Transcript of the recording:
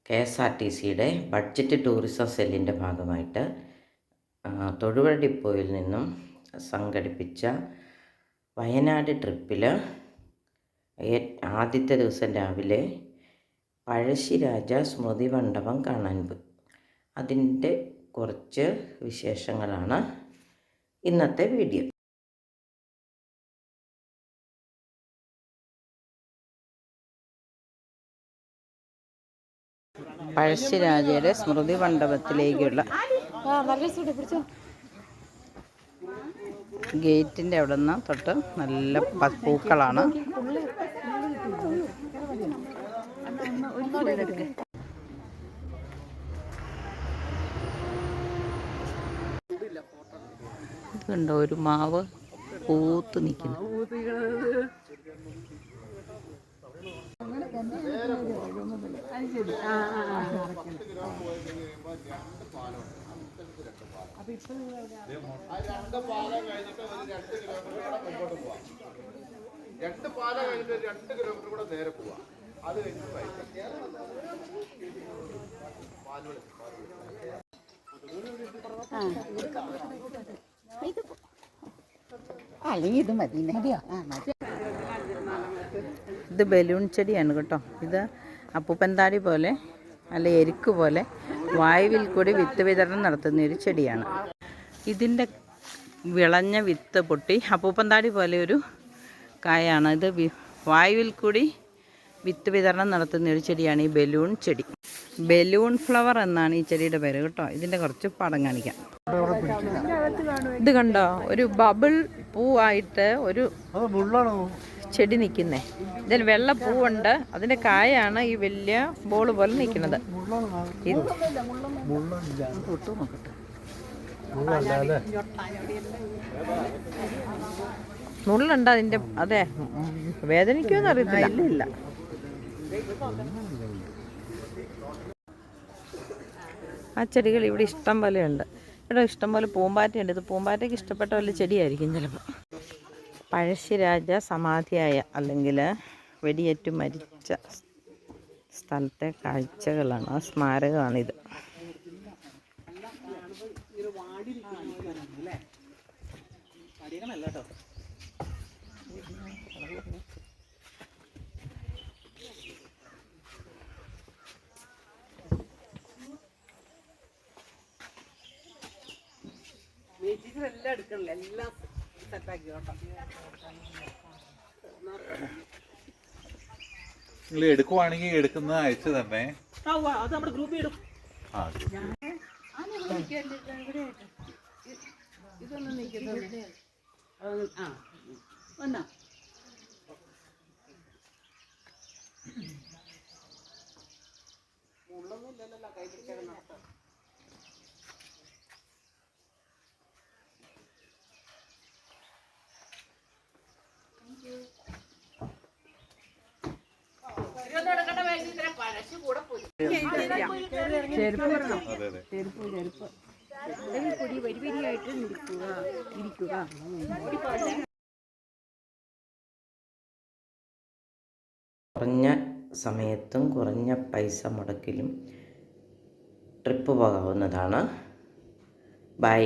KSRTCയുടെ budget tourism സെല്ലിൻ്റെ ഭാഗമായിട്ട് തൊടുപുഴ ഡിപ്പോയിൽ നിന്നും സംഘടിപ്പിച്ച വയനാട് ട്രിപ്പിൽ ആദ്യത്തെ ദിവസം രാവിലെ പഴശ്ശിരാജ സ്മൃതി മണ്ഡപം കാണാൻ പോയി. അതിൻ്റെ കുറച്ച് വിശേഷങ്ങളാണ് ഇന്നത്തെ വീഡിയോ. പഴശ്ശിരാജയുടെ സ്മൃതി മണ്ഡപത്തിലേക്കുള്ള ഗേറ്റിൻ്റെ അവിടെ നിന്ന് തൊട്ട് നല്ല പൂക്കളാണ്. ഇതുണ്ടോ ഒരു മാവ് പൂത്ത് നിൽക്കുന്നു. രണ്ട് പാല കഴിഞ്ഞിട്ട് 2 കിലോമീറ്റർ കൂടെ നേരെ പോവാം. അത് കഴിഞ്ഞിട്ട് ഇത് ബലൂൺ ചെടിയാണ് കേട്ടോ. ഇത് അപ്പൂപ്പന്താടി പോലെ അല്ല എരിക്ക് പോലെ വായുവിൽ കൂടി വിത്ത് വിതരണം നടത്തുന്ന ഒരു ചെടിയാണ്. ഇതിൻ്റെ വിളഞ്ഞ വിത്ത് പൊട്ടി അപ്പൂപ്പന്താടി പോലെ ഒരു കായാണ്. ഇത് വായുവിൽ കൂടി വിത്ത് വിതരണം നടത്തുന്ന ഒരു ചെടിയാണ് ഈ ബലൂൺ ചെടി. ബലൂൺ ഫ്ലവർ എന്നാണ് ഈ ചെടിയുടെ പേര് കേട്ടോ. ഇതിൻ്റെ കുറച്ച് പടം കാണിക്കാം. ഇത് കണ്ടോ, ഒരു ബബിൾ പൂവായിട്ട് ഒരു ചെടി നിൽക്കുന്നേ. ഇതിൽ വെള്ള പൂവുണ്ട്, അതിൻ്റെ കായാണ് ഈ വലിയ ബോൾ പോലെ നിൽക്കുന്നത്. മുള്ളുണ്ട് അതിൻ്റെ. അതെ, വേദനിക്കുമെന്ന് അറിയത്തില്ല. ഇല്ല. ആ ചെടികൾ ഇവിടെ ഇഷ്ടം പോലെ ഉണ്ട്. ഇവിടെ ഇഷ്ടം പോലെ പൂമ്പാറ്റയുണ്ട്. ഇത് പൂമ്പാറ്റയ്ക്ക് ഇഷ്ടപ്പെട്ട വല്ല ചെടിയായിരിക്കും ചിലപ്പോൾ. പഴശ്ശിരാജ സമാധിയായ അല്ലെങ്കിൽ വെടിയേറ്റ് മരിച്ച സ്ഥലത്തെ കാഴ്ചകളാണ്, ആ സ്മാരകമാണിത്. എല്ലാം എടുക്കണില്ല, എല്ലാം സെറ്റാക്കി കേട്ടോ. നിങ്ങൾ എടുക്കുവാണെങ്കിൽ എടുക്കുന്നത് അയച്ചു തന്നെ. അത് നമ്മുടെ ഗ്രൂപ്പിൽ ഇടും. ഇതൊന്നും നിൽക്കുന്നത് വന്നാ മുള്ളൊന്നുമില്ലല്ലോ കൈ പിടിച്ചാൽ നടത്താം. കുറഞ്ഞ സമയത്തും കുറഞ്ഞ പൈസ മുടക്കിലും ട്രിപ്പ് പോകാവുന്നതാണ്. ബൈ.